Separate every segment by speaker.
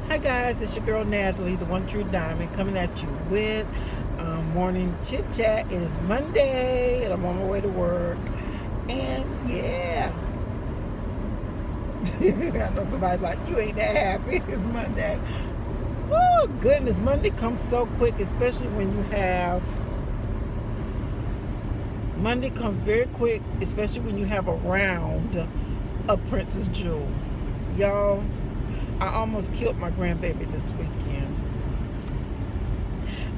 Speaker 1: Hi guys, it's your girl Natalie, the one true diamond, coming at you with morning chit chat. It is Monday, and I'm on my way to work. And yeah, I know somebody's like, "You ain't that happy." It's Monday. Oh goodness, Monday comes so quick, especially when you have. Monday comes very quick, especially when you have a round of Princess Jewel. Y'all, I almost killed my grandbaby this weekend.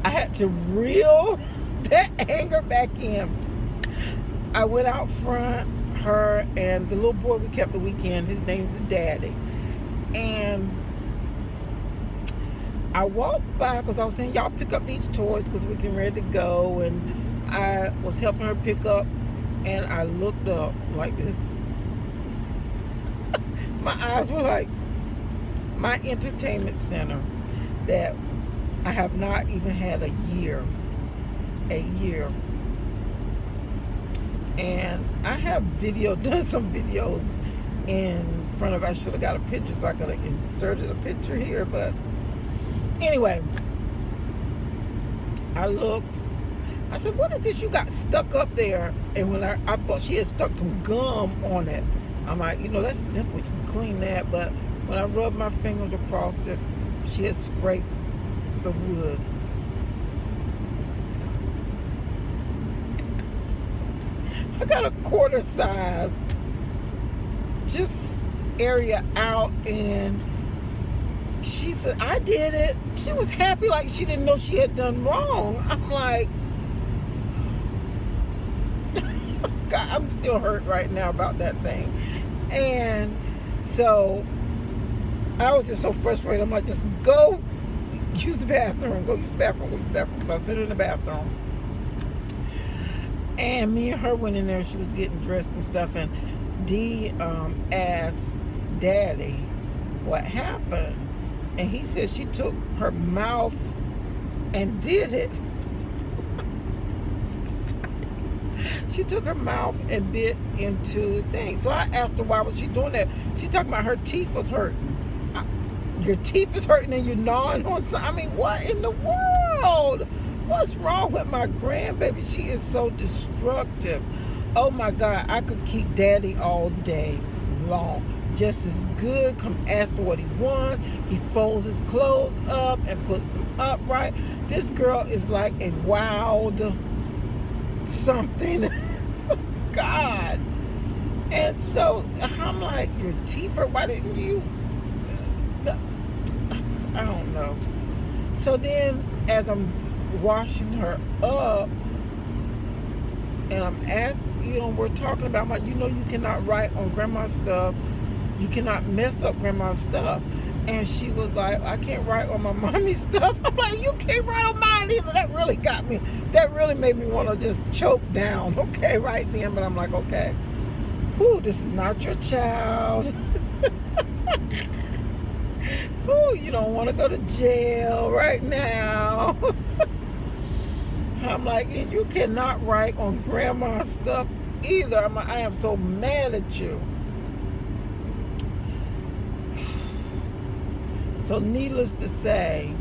Speaker 1: I had to reel that anger back in. I went out front, her and the little boy we kept the weekend, his name's Daddy. And I walked by because I was saying, y'all pick up these toys because we're getting ready to go. And I was helping her pick up, and I looked up like this. My eyes were like, my entertainment center that I have not even had a year. And I have done some videos in front of, I should have got a picture so I could have inserted a picture here, but anyway, I said, what is this you got stuck up there? And when I thought she had stuck some gum on it, I'm like, that's simple, you can clean that. But when I rubbed my fingers across it, she had scraped the wood. I got a quarter size just area out, and she said, I did it. She was happy like she didn't know she had done wrong. I'm like, God, I'm still hurt right now about that thing. And so I was just so frustrated. I'm like, just go use the bathroom. Go use the bathroom. So I sit her in the bathroom. And me and her went in there. She was getting dressed and stuff. And Dee asked Daddy what happened. And he said she took her mouth and did it. She took her mouth and bit into the thing. So I asked her why was she doing that. She talking about her teeth was hurting. Your teeth is hurting and you're gnawing on something. I mean, what in the world? What's wrong with my grandbaby? She is so destructive. Oh my God, I could keep Daddy all day long. Just as good. Come ask for what he wants. He folds his clothes up and puts them upright. This girl is like a wild something. God. And so I'm like, your teeth hurt. Why didn't you? I don't know. So then as I'm washing her up, and I'm asking, we're talking about, I'm like, you cannot write on grandma's stuff. You cannot mess up grandma's stuff. And she was like, I can't write on my mommy's stuff. I'm like, you can't write on mine either. That really got me. That really made me want to just choke down, okay, right then. But I'm like, okay, whew, this is not your child. Ooh, you don't want to go to jail right now. I'm like, and you cannot write on grandma's stuff either. I'm like, I am so mad at you. So needless to say,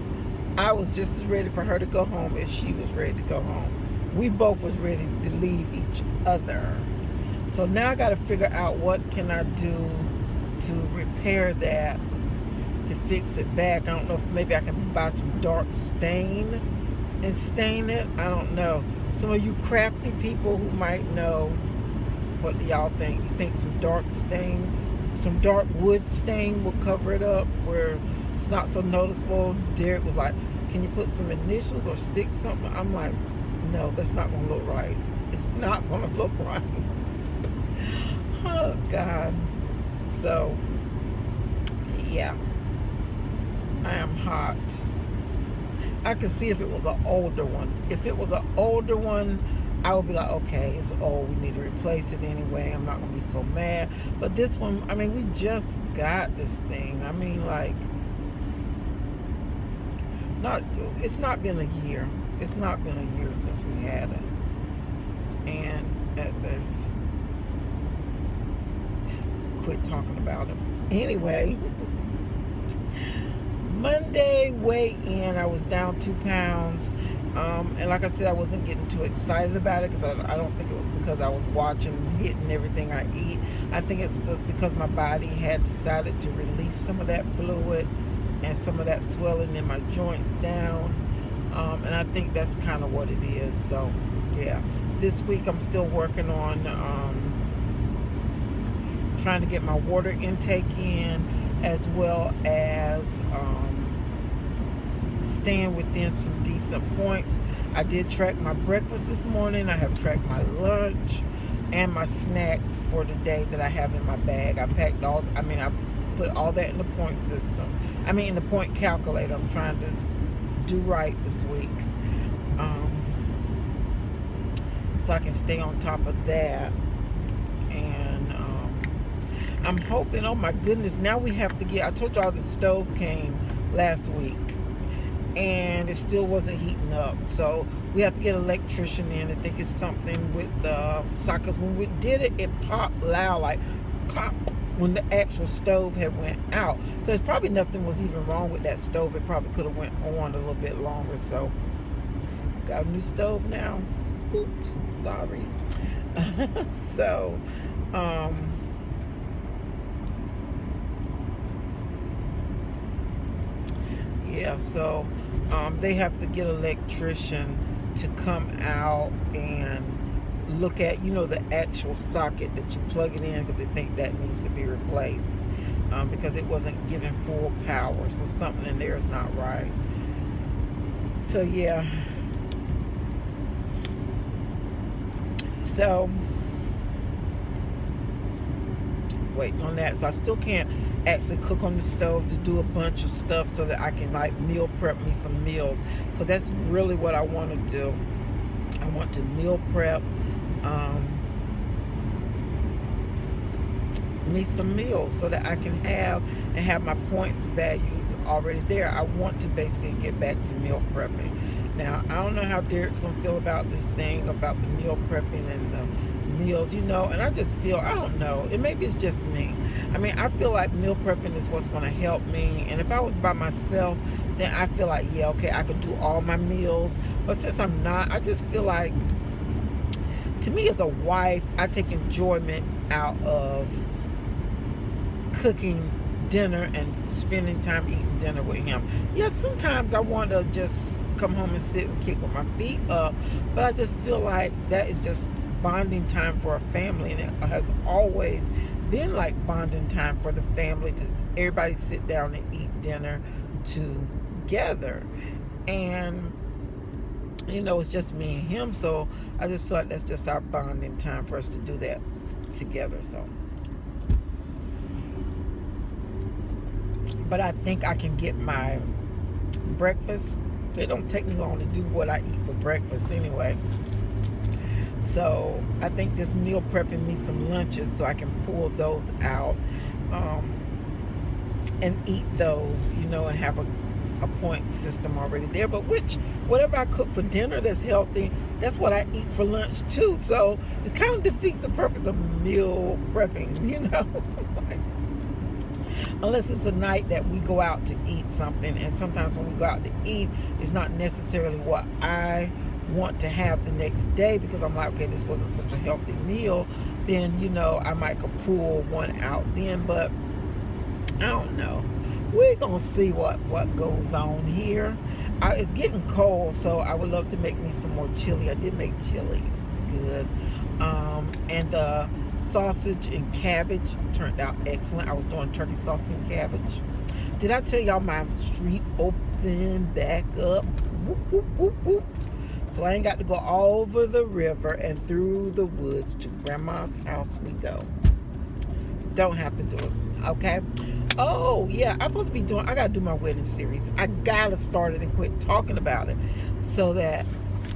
Speaker 1: I was just as ready for her to go home as she was ready to go home. We both was ready to leave each other. So now I got to figure out what can I do to repair that, to fix it back. I don't know if maybe I can buy some dark stain and stain it. I don't know. Some of you crafty people who might know, what do y'all think? You think some dark wood stain will cover it up where it's not so noticeable? Derek was like, can you put some initials or stick something? I'm like, no, that's not going to look right. It's not going to look right. Oh, God. So, yeah. I am hot. I could see if it was an older one. If it was an older one, I would be like, okay, it's old. We need to replace it anyway. I'm not going to be so mad. But this one, I mean, we just got this thing. I mean, like, it's not been a year. It's not been a year since we had it. And quit talking about it. Anyway, did weigh in. I was down 2 pounds. And like I said, I wasn't getting too excited about it because I don't think it was because I was watching, hitting everything I eat. I think it was because my body had decided to release some of that fluid and some of that swelling in my joints down. And I think that's kind of what it is. So, yeah. This week I'm still working on trying to get my water intake in, as well as staying within some decent points. I did track my breakfast this morning. I have tracked my lunch and my snacks for the day that I have in my bag. I put all that in the point system. In the point calculator. I'm trying to do right this week. So I can stay on top of that. And I'm hoping, oh my goodness, now we have to get, I told y'all the stove came last week and it still wasn't heating up. So we have to get an electrician in. I think it's something with the sockets. When we did it, it popped loud, like pop, when the actual stove had went out. So there's probably nothing was even wrong with that stove. It probably could have went on a little bit longer. So got a new stove now. Oops, sorry. So yeah, so they have to get an electrician to come out and look at, the actual socket that you plug it in, because they think that needs to be replaced because it wasn't giving full power. So something in there is not right. So yeah. So waiting on that. So I still can't actually cook on the stove to do a bunch of stuff so that I can meal prep me some meals, because that's really what I want to do. I want to meal prep me some meals so that I can have my points values already there. I want to basically get back to meal prepping. Now, I don't know how Derek's going to feel about this thing, about the meal prepping and the meals, and I just feel, I don't know, maybe it's just me. I feel like meal prepping is what's going to help me. And if I was by myself, then I feel like, yeah, okay, I could do all my meals. But since I'm not, I just feel like, to me as a wife, I take enjoyment out of cooking dinner and spending time eating dinner with him. Yes, sometimes I want to just come home and sit and kick with my feet up, but I just feel like that is just bonding time for a family, and it has always been like bonding time for the family, to everybody sit down and eat dinner together. And it's just me and him, so I just feel like that's just our bonding time for us to do that together. So, but I think I can get my breakfast. It don't take me long to do what I eat for breakfast anyway. So I think just meal prepping me some lunches so I can pull those out and eat those, and have a point system already there. But whatever I cook for dinner that's healthy, that's what I eat for lunch too. So it kind of defeats the purpose of meal prepping, unless it's a night that we go out to eat something. And sometimes when we go out to eat, it's not necessarily what I want to have the next day, because I'm like, okay, this wasn't such a healthy meal. Then I might go pull one out then. But I don't know, we're gonna see what goes on here. It's getting cold, so I would love to make me some more chili. I did make chili, it's good. And the sausage and cabbage turned out excellent. I was doing turkey sausage and cabbage. Did I tell y'all my street opened back up? Whoop, whoop, whoop, whoop. So I ain't got to go all over the river and through the woods. To grandma's house we go. Don't have to do it, okay? Oh yeah, I'm supposed to be I gotta do my wedding series. I gotta start it and quit talking about it, so that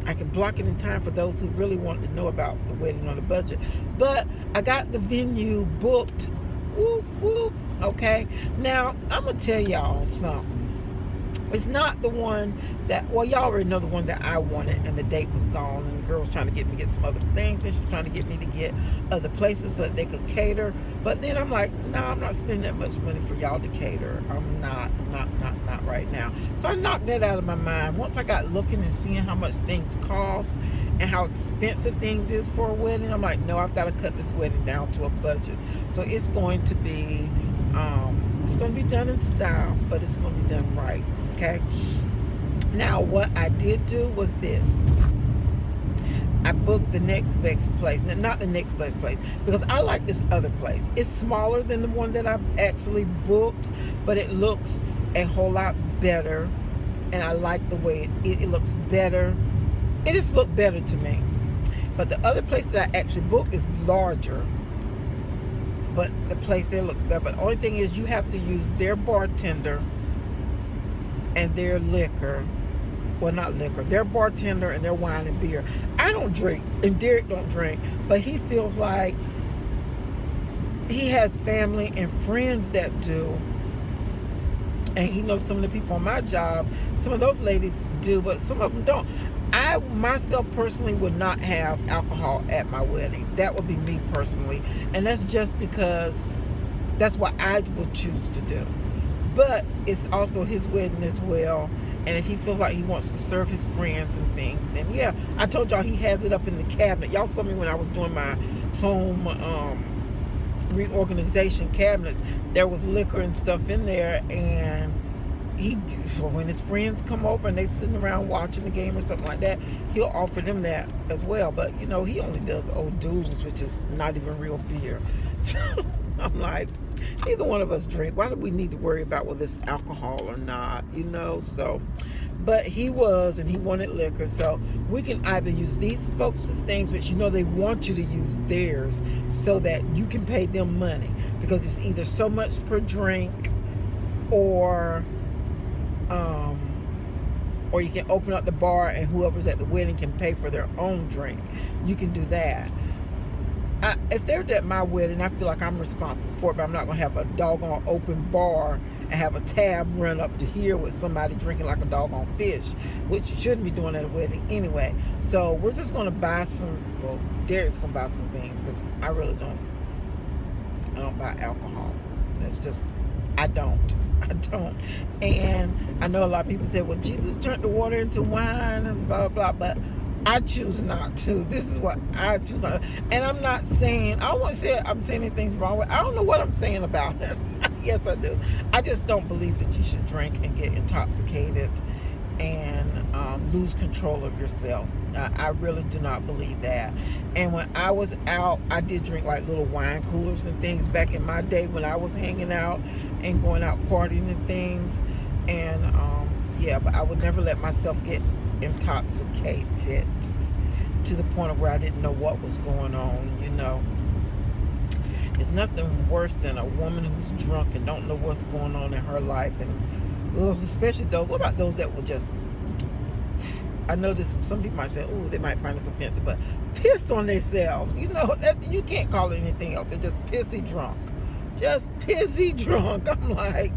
Speaker 1: I can block it in time for those who really want to know about the wedding on a budget. But I got the venue booked. Whoop, whoop. Okay. Now, I'm going to tell y'all something. It's not the one that, well, y'all already know the one that I wanted, and the date was gone, and the girl was trying to get me to get some other things, and she was trying to get me to get other places so that they could cater. But then I'm like, no, I'm not spending that much money for y'all to cater. I'm not right now. So I knocked that out of my mind. Once I got looking and seeing how much things cost and how expensive things is for a wedding, I'm like, no, I've got to cut this wedding down to a budget. So it's going to be done in style, but it's going to be done right. Okay. Now, what I did do was this. I booked the next best place. Not the next best place, because I like this other place. It's smaller than the one that I actually booked, but it looks a whole lot better, and I like the way it looks better. It just looked better to me. But the other place that I actually booked is larger, but the place there looks better. But the only thing is, you have to use their bartender and their liquor. Well, not liquor, their bartender and their wine and beer. I don't drink, and Derek don't drink, but he feels like he has family and friends that do, and he knows some of the people on my job. Some of those ladies do, but some of them don't. I myself personally would not have alcohol at my wedding. That would be me personally, and that's just because that's what I would choose to do. But it's also his wedding as well, and if he feels like he wants to serve his friends and things, then yeah. I told y'all he has it up in the cabinet. Y'all saw me when I was doing my home reorganization cabinets. There was liquor and stuff in there, and when his friends come over and they sitting around watching the game or something like that, he'll offer them that as well. But he only does old dudes, which is not even real beer. So I'm like, neither one of us drink. Why do we need to worry about whether it's alcohol or not? So, but he wanted liquor, so we can either use these folks' things, which they want you to use theirs, so that you can pay them money, because it's either so much per drink, or you can open up the bar and whoever's at the wedding can pay for their own drink. You can do that. If they're at my wedding, I feel like I'm responsible for it, but I'm not going to have a doggone open bar and have a tab run up to here with somebody drinking like a doggone fish, which you shouldn't be doing at a wedding anyway. So we're just going to buy Derek's going to buy some things, because I really don't. I don't buy alcohol. That's just, I don't. And I know a lot of people say, well, Jesus turned the water into wine and blah, blah, blah, but I choose not to. This is what I choose not to. And I'm not saying, I don't want to say I'm saying anything's wrong with it. I don't know what I'm saying about it. Yes, I do. I just don't believe that you should drink and get intoxicated and lose control of yourself. I really do not believe that. And when I was out, I did drink like little wine coolers and things back in my day when I was hanging out and going out partying and things. And yeah, but I would never let myself get intoxicated to the point of where I didn't know what was going on. It's nothing worse than a woman who's drunk and don't know what's going on in her life. And especially those, what about those that will just, I know this, some people might say, oh, they might find this offensive, but piss on themselves. You can't call it anything else. They're just pissy drunk. Just pissy drunk. I'm like,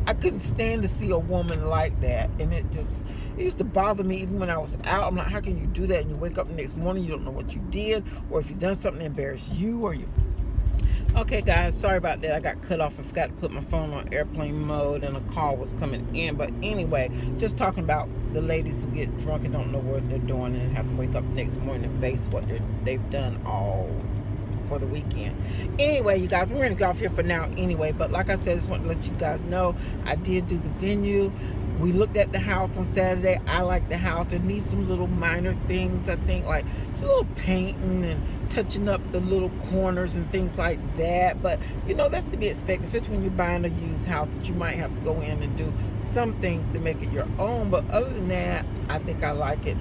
Speaker 1: I couldn't stand to see a woman like that. And it used to bother me even when I was out. I'm like, how can you do that? And you wake up the next morning, you don't know what you did, or if you've done something to embarrass you, or you. Okay, guys, sorry about that. I got cut off. I forgot to put my phone on airplane mode, and a call was coming in. But anyway, just talking about the ladies who get drunk and don't know what they're doing and have to wake up the next morning and face what they've done all for the weekend. Anyway, you guys, we're going to go off here for now anyway. But like I said, I just want to let you guys know I did do the venue. We looked at the house on Saturday. I like the house. It needs some little minor things, I think, like a little painting and touching up the little corners and things like that. But, that's to be expected, especially when you're buying a used house, that you might have to go in and do some things to make it your own. But other than that, I think I like it.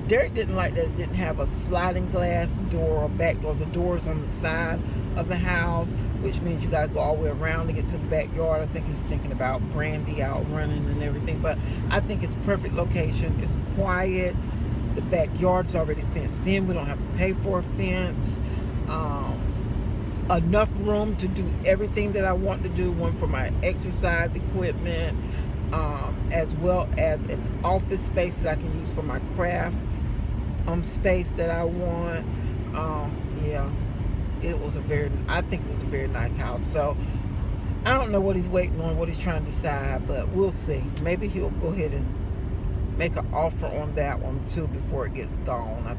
Speaker 1: Derek didn't like that it didn't have a sliding glass door or back door. The door's on the side of the house, which means you got to go all the way around to get to the backyard. I think he's thinking about Brandy out running and everything, but I think it's perfect location. It's quiet. The backyard's already fenced in. We don't have to pay for a fence. Enough room to do everything that I want to do. One for my exercise equipment, as well as an office space that I can use for my craft space that I want. Yeah, I think it was a very nice house. So I don't know what he's waiting on, what he's trying to decide, but we'll see. Maybe he'll go ahead and make an offer on that one too before it gets gone. I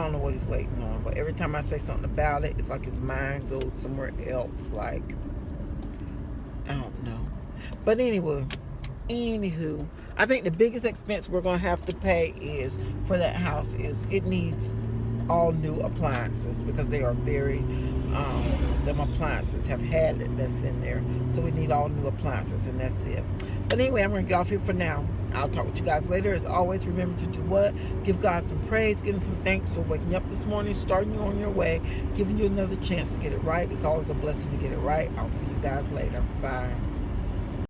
Speaker 1: don't know what he's waiting on, but every time I say something about it, it's like his mind goes somewhere else. Like, I don't know. But anywho, I think the biggest expense we're gonna have to pay is for that house is it needs all new appliances because they are very them appliances have had it that's in there, so we need all new appliances, and that's it. But anyway, I'm gonna get off here for now. I'll talk with you guys later. As always, remember to do what? Give God some praise, give him some thanks for waking up this morning, starting you on your way, giving you another chance to get it right. It's always a blessing to get it right. I'll see you guys later. Bye.